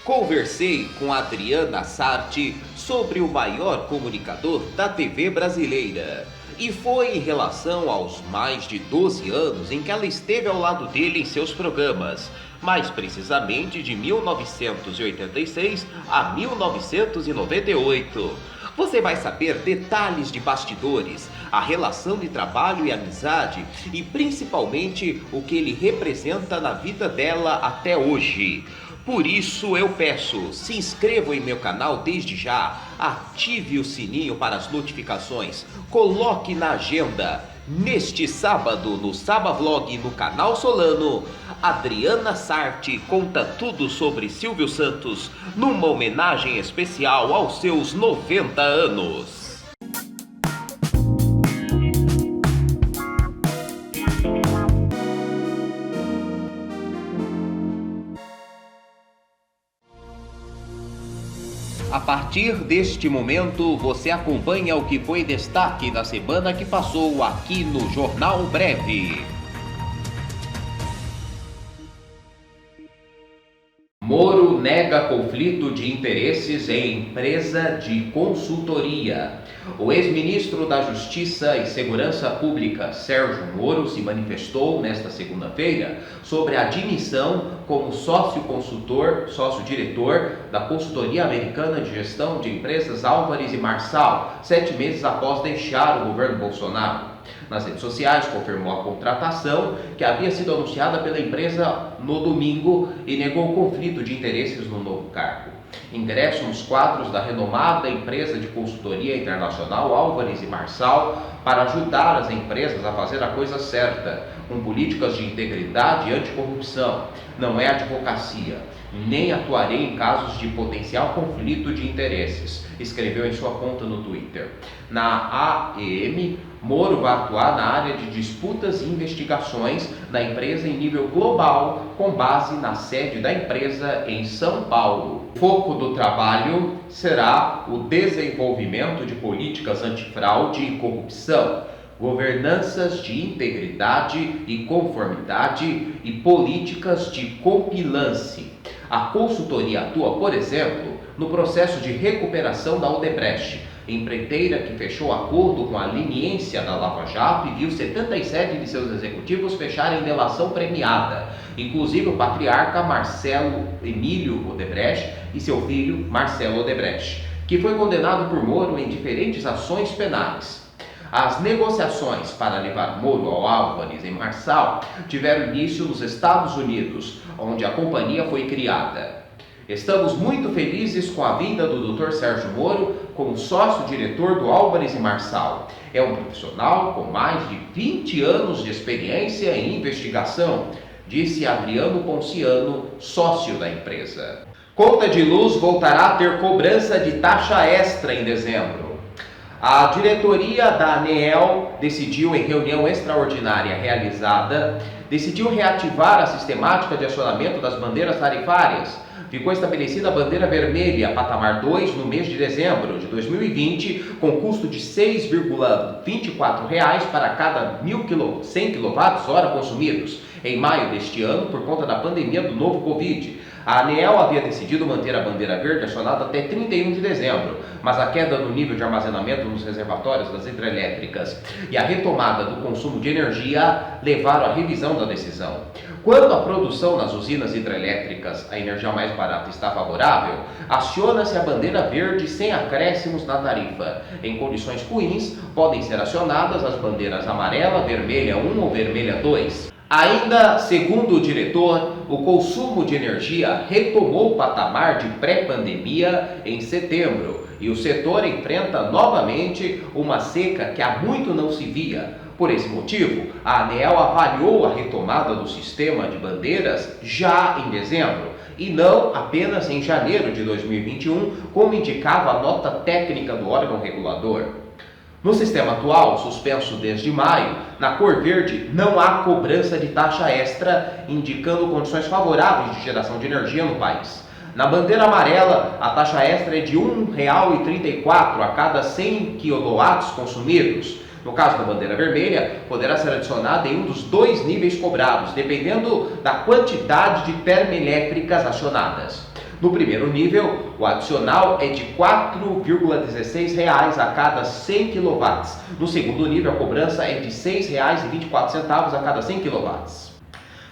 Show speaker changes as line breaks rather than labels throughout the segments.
Conversei com Adriana Sarti sobre o maior comunicador da TV brasileira. E foi em relação aos mais de 12 anos em que ela esteve ao lado dele em seus programas, mais precisamente de 1986 a 1998. Você vai saber detalhes de bastidores, a relação de trabalho e amizade e principalmente o que ele representa na vida dela até hoje. Por isso eu peço, se inscreva em meu canal desde já, ative o sininho para as notificações, coloque na agenda. Neste sábado, no Sabavlog no canal Solano, Adriana Sarti conta tudo sobre Silvio Santos, numa homenagem especial aos seus 90 anos. A partir deste momento, você acompanha o que foi destaque na semana que passou aqui no Jornal Breve. Moro nega conflito de interesses em empresa de consultoria. O ex-ministro da Justiça e Segurança Pública, Sérgio Moro, se manifestou nesta segunda-feira sobre a admissão como sócio-diretor da consultoria americana de gestão de empresas Álvares e Marçal, 7 meses após deixar o governo Bolsonaro. Nas redes sociais, confirmou a contratação que havia sido anunciada pela empresa no domingo e negou o conflito de interesses no novo cargo. Ingresso nos quadros da renomada empresa de consultoria internacional Álvares e Marçal para ajudar as empresas a fazer a coisa certa, com políticas de integridade e anticorrupção. Não é advocacia, nem atuarei em casos de potencial conflito de interesses, escreveu em sua conta no Twitter. Na AEM, Moro vai atuar na área de disputas e investigações da empresa em nível global, com base na sede da empresa em São Paulo. O foco do trabalho será o desenvolvimento de políticas antifraude e corrupção, governanças de integridade e conformidade e políticas de compliance. A consultoria atua, por exemplo, no processo de recuperação da Odebrecht, empreiteira que fechou acordo com a leniência da Lava Jato e viu 77 de seus executivos fecharem delação premiada, inclusive o patriarca Marcelo Emílio Odebrecht e seu filho Marcelo Odebrecht, que foi condenado por Moro em diferentes ações penais. As negociações para levar Moro ao Álvares e Marçal tiveram início nos Estados Unidos, onde a companhia foi criada. Estamos muito felizes com a vinda do Dr. Sérgio Moro como sócio-diretor do Álvares e Marçal. É um profissional com mais de 20 anos de experiência em investigação, disse Adriano Ponciano, sócio da empresa. Conta de luz voltará a ter cobrança de taxa extra em dezembro. A diretoria da ANEEL decidiu, em reunião extraordinária realizada, reativar a sistemática de acionamento das bandeiras tarifárias. Ficou estabelecida a bandeira vermelha, patamar 2, no mês de dezembro de 2020, com custo de R$ 6,24 para cada 100 kWh consumidos. Em maio deste ano, por conta da pandemia do novo Covid, a ANEEL havia decidido manter a bandeira verde acionada até 31 de dezembro, mas a queda no nível de armazenamento nos reservatórios das hidrelétricas e a retomada do consumo de energia levaram à revisão da decisão. Quando a produção nas usinas hidrelétricas, a energia mais barata, está favorável, aciona-se a bandeira verde sem acréscimos na tarifa. Em condições ruins, podem ser acionadas as bandeiras amarela, vermelha 1 ou vermelha 2. Ainda segundo o diretor, o consumo de energia retomou o patamar de pré-pandemia em setembro e o setor enfrenta novamente uma seca que há muito não se via. Por esse motivo, a ANEEL avaliou a retomada do sistema de bandeiras já em dezembro e não apenas em janeiro de 2021, como indicava a nota técnica do órgão regulador. No sistema atual, suspenso desde maio, na cor verde não há cobrança de taxa extra, indicando condições favoráveis de geração de energia no país. Na bandeira amarela, a taxa extra é de R$ 1,34 a cada 100 kW consumidos. No caso da bandeira vermelha, poderá ser adicionada em um dos 2 níveis cobrados, dependendo da quantidade de termoelétricas acionadas. No primeiro nível, o adicional é de R$ 4,16 a cada 100 kW. No segundo nível, a cobrança é de R$ 6,24 a cada 100 kW.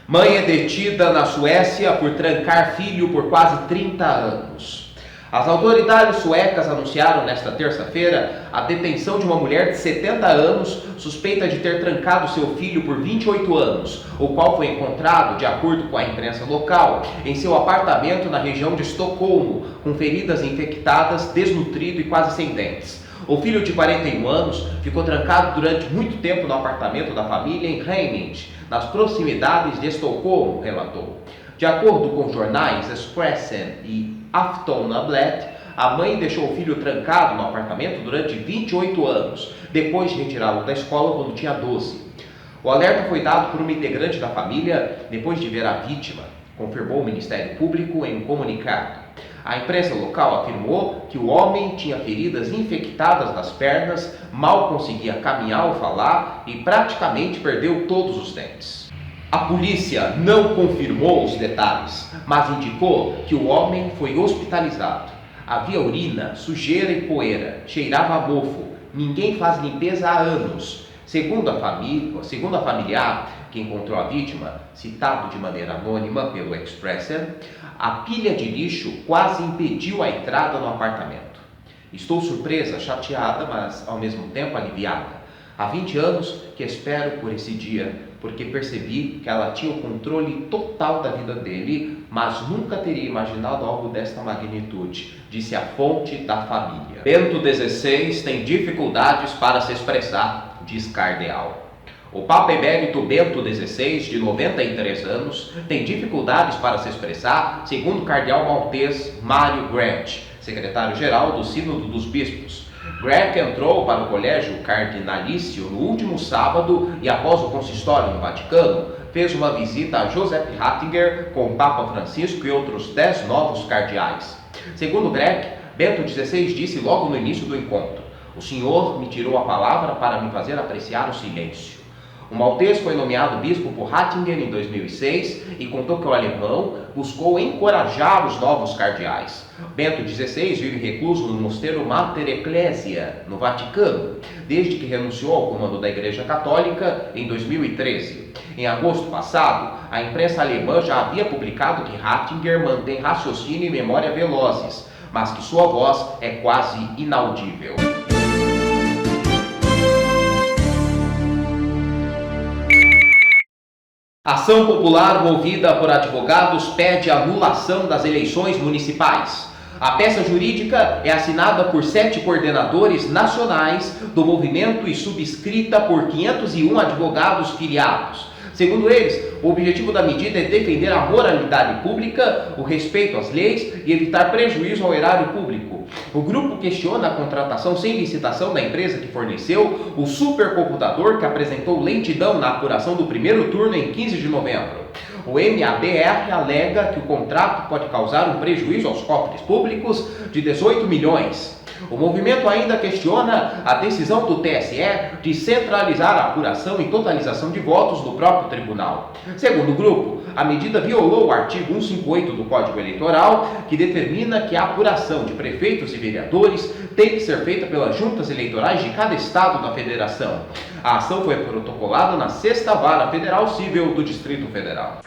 Mãe é detida na Suécia por trancar filho por quase 30 anos. As autoridades suecas anunciaram nesta terça-feira a detenção de uma mulher de 70 anos suspeita de ter trancado seu filho por 28 anos, o qual foi encontrado, de acordo com a imprensa local, em seu apartamento na região de Estocolmo, com feridas infectadas, desnutrido e quase sem dentes. O filho de 41 anos ficou trancado durante muito tempo no apartamento da família em Reininge, nas proximidades de Estocolmo, relatou. De acordo com os jornais Expressen e Aftonbladet, a mãe deixou o filho trancado no apartamento durante 28 anos, depois de retirá-lo da escola quando tinha 12. O alerta foi dado por uma integrante da família depois de ver a vítima, confirmou o Ministério Público em um comunicado. A imprensa local afirmou que o homem tinha feridas infectadas nas pernas, mal conseguia caminhar ou falar e praticamente perdeu todos os dentes. A polícia não confirmou os detalhes, mas indicou que o homem foi hospitalizado. Havia urina, sujeira e poeira, cheirava a mofo, ninguém faz limpeza há anos. Segundo a familiar que encontrou a vítima, citado de maneira anônima pelo Expressen, a pilha de lixo quase impediu a entrada no apartamento. Estou surpresa, chateada, mas ao mesmo tempo aliviada. Há 20 anos que espero por esse dia, porque percebi que ela tinha o controle total da vida dele, mas nunca teria imaginado algo desta magnitude, disse a fonte da família. Bento XVI tem dificuldades para se expressar, diz cardeal. O Papa Emérito Bento XVI, de 93 anos, tem dificuldades para se expressar, segundo o cardeal maltês Mário Grant, secretário-geral do Sínodo dos Bispos. Grant entrou para o colégio cardinalício no último sábado e, após o consistório no Vaticano, fez uma visita a Joseph Ratzinger com o Papa Francisco e outros 10 novos cardeais. Segundo Grant, Bento XVI disse logo no início do encontro: "O Senhor me tirou a palavra para me fazer apreciar o silêncio." O maltês foi nomeado bispo por Ratzinger em 2006 e contou que o alemão buscou encorajar os novos cardeais. Bento XVI vive recluso no mosteiro Mater Ecclesia, no Vaticano, desde que renunciou ao comando da Igreja Católica em 2013. Em agosto passado, a imprensa alemã já havia publicado que Ratzinger mantém raciocínio e memória velozes, mas que sua voz é quase inaudível. Ação popular movida por advogados pede anulação das eleições municipais. A peça jurídica é assinada por 7 coordenadores nacionais do movimento e subscrita por 501 advogados filiados. Segundo eles, o objetivo da medida é defender a moralidade pública, o respeito às leis e evitar prejuízo ao erário público. O grupo questiona a contratação sem licitação da empresa que forneceu o supercomputador que apresentou lentidão na apuração do primeiro turno em 15 de novembro. O MABR alega que o contrato pode causar um prejuízo aos cofres públicos de 18 milhões. O movimento ainda questiona a decisão do TSE de centralizar a apuração e totalização de votos no próprio tribunal. Segundo o grupo, a medida violou o artigo 158 do Código Eleitoral, que determina que a apuração de prefeitos e vereadores tem que ser feita pelas juntas eleitorais de cada estado da federação. A ação foi protocolada na 6ª Vara Federal Civil do Distrito Federal.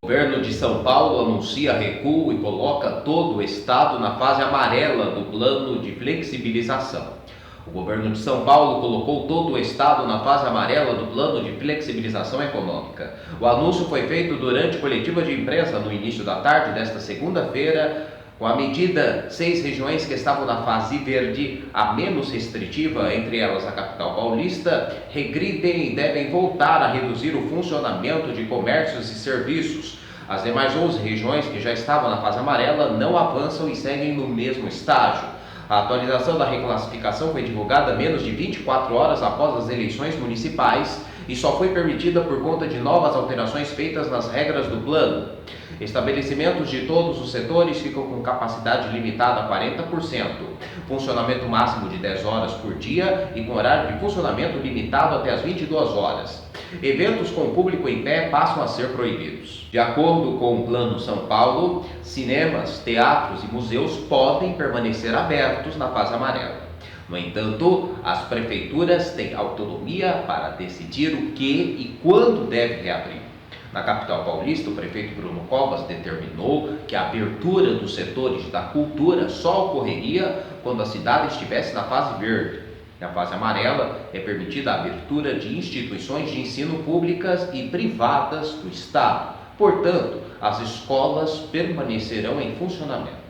O governo de São Paulo anuncia recuo e coloca todo o estado na fase amarela do plano de flexibilização. O governo de São Paulo colocou todo o estado na fase amarela do plano de flexibilização econômica. O anúncio foi feito durante coletiva de imprensa no início da tarde desta segunda-feira. Com a medida, 6 regiões que estavam na fase verde, a menos restritiva, entre elas a capital paulista, regridem e devem voltar a reduzir o funcionamento de comércios e serviços. As demais 11 regiões que já estavam na fase amarela não avançam e seguem no mesmo estágio. A atualização da reclassificação foi divulgada menos de 24 horas após as eleições municipais e só foi permitida por conta de novas alterações feitas nas regras do plano. Estabelecimentos de todos os setores ficam com capacidade limitada a 40%, funcionamento máximo de 10 horas por dia e com horário de funcionamento limitado até as 22 horas. Eventos com público em pé passam a ser proibidos. De acordo com o Plano São Paulo, cinemas, teatros e museus podem permanecer abertos na fase amarela. No entanto, as prefeituras têm autonomia para decidir o que e quando deve reabrir. Na capital paulista, o prefeito Bruno Covas determinou que a abertura dos setores da cultura só ocorreria quando a cidade estivesse na fase verde. Na fase amarela, é permitida a abertura de instituições de ensino públicas e privadas do Estado. Portanto, as escolas permanecerão em funcionamento.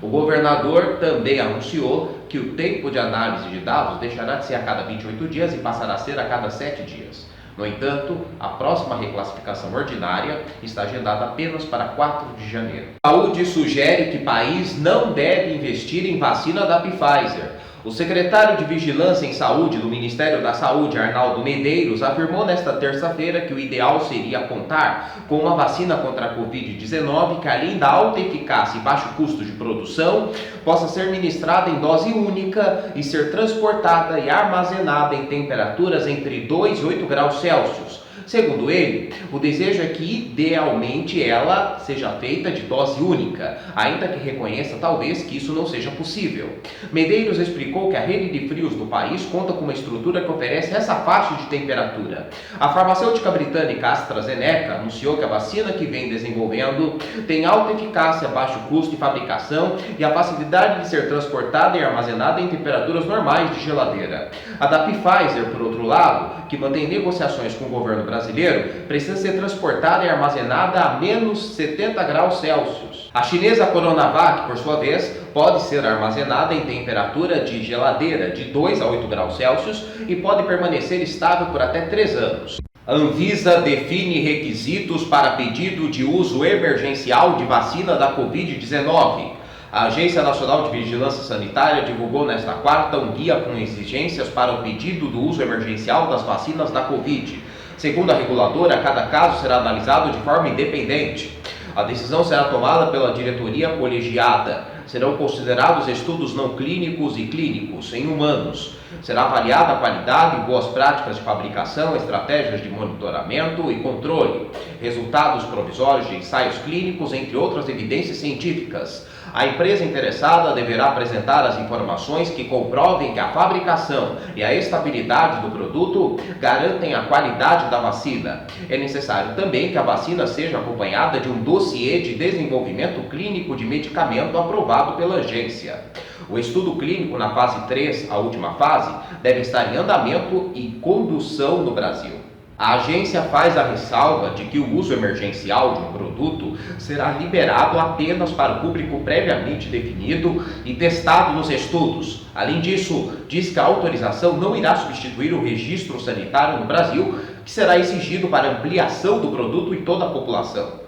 O governador também anunciou que o tempo de análise de dados deixará de ser a cada 28 dias e passará a ser a cada 7 dias. No entanto, a próxima reclassificação ordinária está agendada apenas para 4 de janeiro. A saúde sugere que o país não deve investir em vacina da Pfizer. O secretário de Vigilância em Saúde do Ministério da Saúde, Arnaldo Medeiros, afirmou nesta terça-feira que o ideal seria contar com uma vacina contra a Covid-19 que, além da alta eficácia e baixo custo de produção, possa ser ministrada em dose única e ser transportada e armazenada em temperaturas entre 2 e 8 graus Celsius. Segundo ele, o desejo é que, idealmente, ela seja feita de dose única, ainda que reconheça, talvez, que isso não seja possível. Medeiros explicou que a rede de frios do país conta com uma estrutura que oferece essa faixa de temperatura. A farmacêutica britânica AstraZeneca anunciou que a vacina que vem desenvolvendo tem alta eficácia, baixo custo de fabricação e a facilidade de ser transportada e armazenada em temperaturas normais de geladeira. A da Pfizer, por outro lado, que mantém negociações com o governo brasileiro, precisa ser transportada e armazenada a menos 70 graus Celsius. A chinesa Coronavac, por sua vez, pode ser armazenada em temperatura de geladeira de 2 a 8 graus Celsius e pode permanecer estável por até 3 anos. A Anvisa define requisitos para pedido de uso emergencial de vacina da Covid-19. A Agência Nacional de Vigilância Sanitária divulgou nesta quarta um guia com exigências para o pedido do uso emergencial das vacinas da Covid. Segundo a reguladora, cada caso será analisado de forma independente. A decisão será tomada pela diretoria colegiada. Serão considerados estudos não clínicos e clínicos em humanos. Será avaliada a qualidade e boas práticas de fabricação, estratégias de monitoramento e controle, resultados provisórios de ensaios clínicos, entre outras evidências científicas. A empresa interessada deverá apresentar as informações que comprovem que a fabricação e a estabilidade do produto garantem a qualidade da vacina. É necessário também que a vacina seja acompanhada de um dossiê de desenvolvimento clínico de medicamento aprovado pela agência. O estudo clínico na fase 3, a última fase, deve estar em andamento e condução no Brasil. A agência faz a ressalva de que o uso emergencial de um produto será liberado apenas para o público previamente definido e testado nos estudos. Além disso, diz que a autorização não irá substituir o registro sanitário no Brasil, que será exigido para ampliação do produto em toda a população.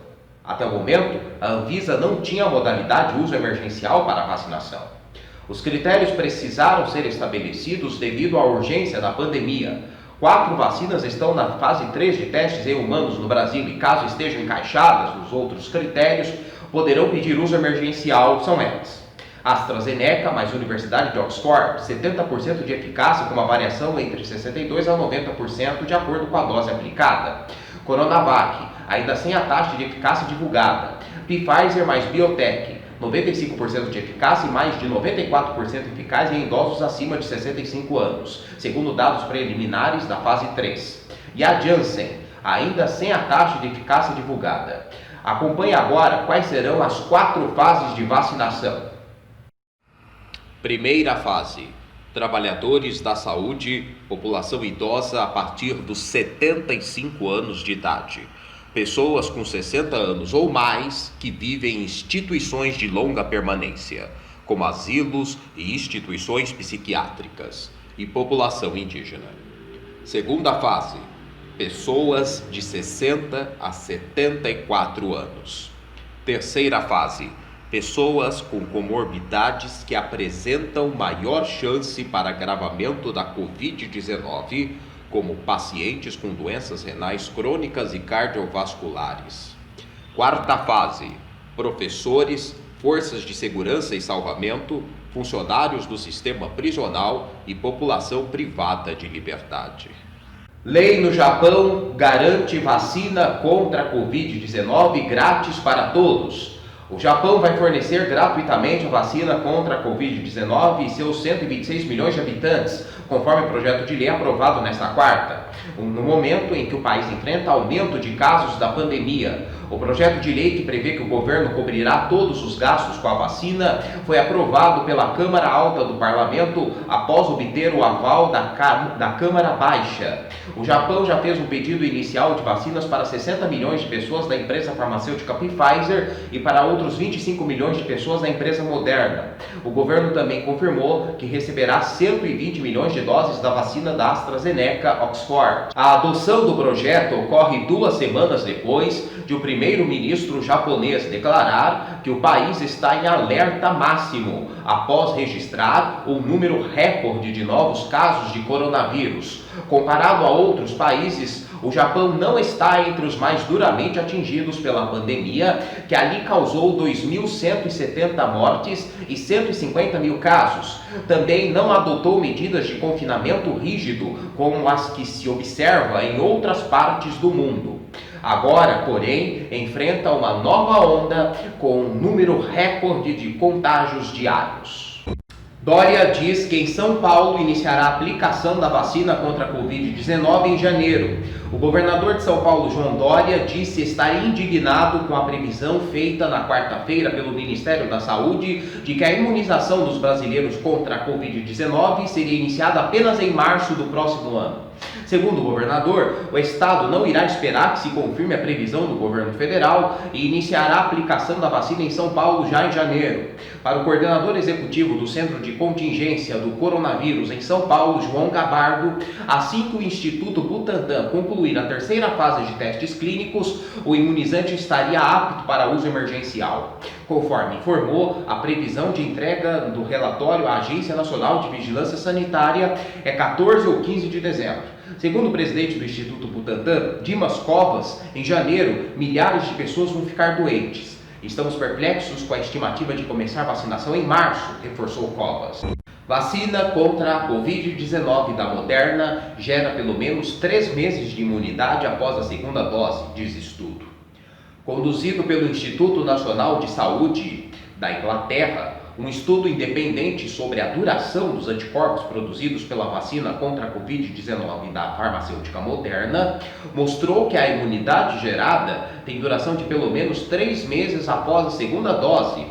Até o momento, a Anvisa não tinha modalidade de uso emergencial para a vacinação. Os critérios precisaram ser estabelecidos devido à urgência da pandemia. 4 vacinas estão na fase 3 de testes em humanos no Brasil e, caso estejam encaixadas nos outros critérios, poderão pedir uso emergencial, são elas: AstraZeneca mais Universidade de Oxford, 70% de eficácia com uma variação entre 62% a 90% de acordo com a dose aplicada. Coronavac, ainda sem a taxa de eficácia divulgada. Pfizer mais Biotech, 95% de eficácia e mais de 94% eficaz em idosos acima de 65 anos, segundo dados preliminares da fase 3. E a Janssen, ainda sem a taxa de eficácia divulgada. Acompanhe agora quais serão as 4 fases de vacinação. Primeira fase: trabalhadores da saúde, população idosa a partir dos 75 anos de idade. Pessoas com 60 anos ou mais que vivem em instituições de longa permanência, como asilos e instituições psiquiátricas, e população indígena. Segunda fase: pessoas de 60 a 74 anos. Terceira fase: pessoas com comorbidades que apresentam maior chance para agravamento da Covid-19, como pacientes com doenças renais crônicas e cardiovasculares. Quarta fase: professores, forças de segurança e salvamento, funcionários do sistema prisional e população privada de liberdade. Lei no Japão garante vacina contra a Covid-19 grátis para todos. O Japão vai fornecer gratuitamente a vacina contra a Covid-19 e seus 126 milhões de habitantes, conforme o projeto de lei aprovado nesta quarta, no momento em que o país enfrenta aumento de casos da pandemia. O projeto de lei que prevê que o governo cobrirá todos os gastos com a vacina foi aprovado pela Câmara Alta do Parlamento após obter o aval da Câmara Baixa. O Japão já fez um pedido inicial de vacinas para 60 milhões de pessoas da empresa farmacêutica Pfizer e para outros 25 milhões de pessoas da empresa Moderna. O governo também confirmou que receberá 120 milhões de doses da vacina da AstraZeneca Oxford. A adoção do projeto ocorre 2 semanas depois de o primeiro-ministro japonês declarar que o país está em alerta máximo após registrar um número recorde de novos casos de coronavírus. Comparado a outros países, o Japão não está entre os mais duramente atingidos pela pandemia, que ali causou 2.170 mortes e 150 mil casos. Também não adotou medidas de confinamento rígido, como as que se observa em outras partes do mundo. Agora, porém, enfrenta uma nova onda com um número recorde de contágios diários. Dória diz que em São Paulo iniciará a aplicação da vacina contra a Covid-19 em janeiro. O governador de São Paulo, João Dória, disse estar indignado com a previsão feita na quarta-feira pelo Ministério da Saúde de que a imunização dos brasileiros contra a Covid-19 seria iniciada apenas em março do próximo ano. Segundo o governador, o estado não irá esperar que se confirme a previsão do governo federal e iniciará a aplicação da vacina em São Paulo já em janeiro. Para o coordenador executivo do Centro de Contingência do Coronavírus em São Paulo, João Gabardo, assim que o Instituto Butantan concluir a terceira fase de testes clínicos, o imunizante estaria apto para uso emergencial. Conforme informou, a previsão de entrega do relatório à Agência Nacional de Vigilância Sanitária é 14 ou 15 de dezembro. Segundo o presidente do Instituto Butantan, Dimas Covas, em janeiro, milhares de pessoas vão ficar doentes. Estamos perplexos com a estimativa de começar a vacinação em março, reforçou Covas. Vacina contra a Covid-19 da Moderna gera pelo menos 3 meses de imunidade após a segunda dose, diz estudo. Conduzido pelo Instituto Nacional de Saúde da Inglaterra, um estudo independente sobre a duração dos anticorpos produzidos pela vacina contra a Covid-19 da farmacêutica Moderna mostrou que a imunidade gerada tem duração de pelo menos 3 meses após a segunda dose.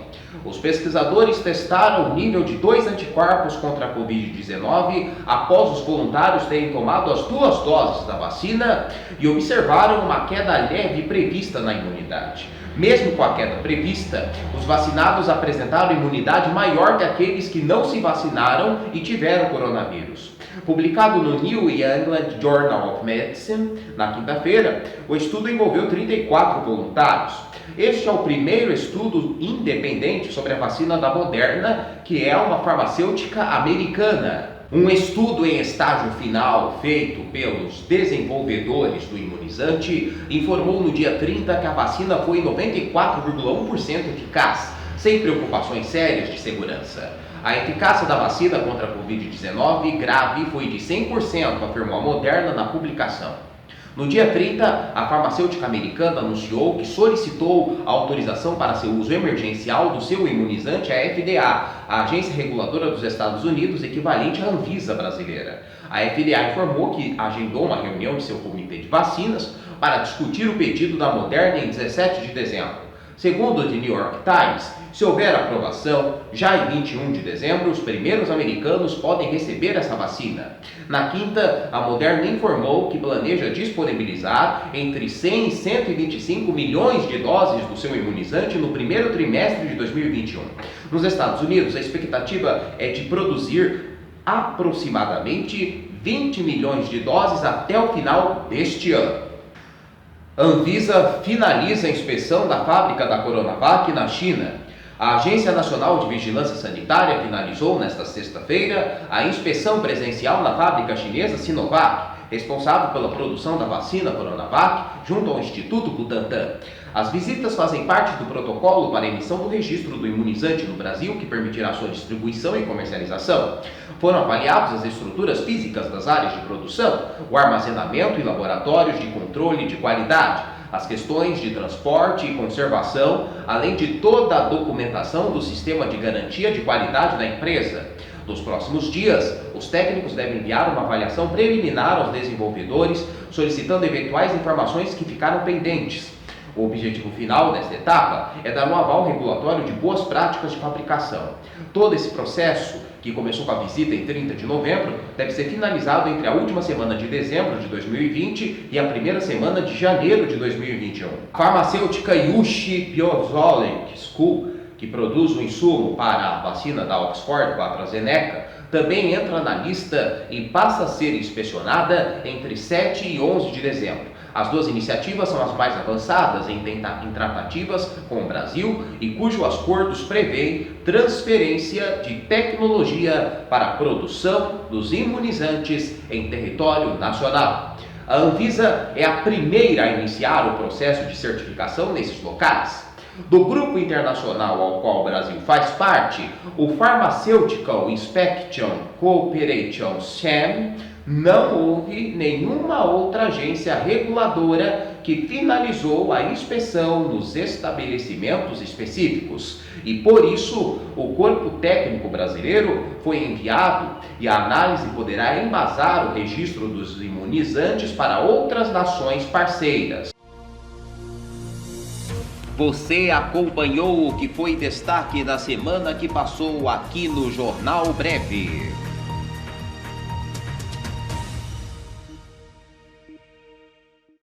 Os pesquisadores testaram o nível de 2 anticorpos contra a Covid-19 após os voluntários terem tomado as 2 doses da vacina e observaram uma queda leve prevista na imunidade. Mesmo com a queda prevista, os vacinados apresentaram imunidade maior que aqueles que não se vacinaram e tiveram coronavírus. Publicado no New England Journal of Medicine, na quinta-feira, o estudo envolveu 34 voluntários. Este é o primeiro estudo independente sobre a vacina da Moderna, que é uma farmacêutica americana. Um estudo em estágio final feito pelos desenvolvedores do imunizante informou no dia 30 que a vacina foi 94,1% eficaz, sem preocupações sérias de segurança. A eficácia da vacina contra a Covid-19 grave foi de 100%, afirmou a Moderna na publicação. No dia 30, a farmacêutica americana anunciou que solicitou a autorização para seu uso emergencial do seu imunizante à FDA, a agência reguladora dos Estados Unidos, equivalente à Anvisa brasileira. A FDA informou que agendou uma reunião de seu comitê de vacinas para discutir o pedido da Moderna em 17 de dezembro. Segundo o The New York Times, se houver aprovação, já em 21 de dezembro, os primeiros americanos podem receber essa vacina. Na quinta, a Moderna informou que planeja disponibilizar entre 100 e 125 milhões de doses do seu imunizante no primeiro trimestre de 2021. Nos Estados Unidos, a expectativa é de produzir aproximadamente 20 milhões de doses até o final deste ano. Anvisa finaliza a inspeção da fábrica da Coronavac na China. A Agência Nacional de Vigilância Sanitária finalizou nesta sexta-feira a inspeção presencial na fábrica chinesa Sinovac, responsável pela produção da vacina Coronavac, junto ao Instituto Butantan. As visitas fazem parte do protocolo para a emissão do registro do imunizante no Brasil, que permitirá sua distribuição e comercialização. Foram avaliadas as estruturas físicas das áreas de produção, o armazenamento e laboratórios de controle de qualidade, as questões de transporte e conservação, além de toda a documentação do sistema de garantia de qualidade da empresa. Nos próximos dias, os técnicos devem enviar uma avaliação preliminar aos desenvolvedores, solicitando eventuais informações que ficaram pendentes. O objetivo final desta etapa é dar um aval regulatório de boas práticas de fabricação. Todo esse processo, que começou com a visita em 30 de novembro, deve ser finalizado entre a última semana de dezembro de 2020 e a primeira semana de janeiro de 2021. A farmacêutica Yushi Biosolic School, que produz o insumo para a vacina da Oxford com a AstraZeneca, também entra na lista e passa a ser inspecionada entre 7 e 11 de dezembro. As duas iniciativas são as mais avançadas em tratativas com o Brasil e cujos acordos prevêem transferência de tecnologia para a produção dos imunizantes em território nacional. A Anvisa é a primeira a iniciar o processo de certificação nesses locais. Do grupo internacional ao qual o Brasil faz parte, o Pharmaceutical Inspection Cooperation SAM, não houve nenhuma outra agência reguladora que finalizou a inspeção nos estabelecimentos específicos. E por isso, o corpo técnico brasileiro foi enviado e a análise poderá embasar o registro dos imunizantes para outras nações parceiras. Você acompanhou o que foi destaque da semana que passou aqui no Jornal Breve.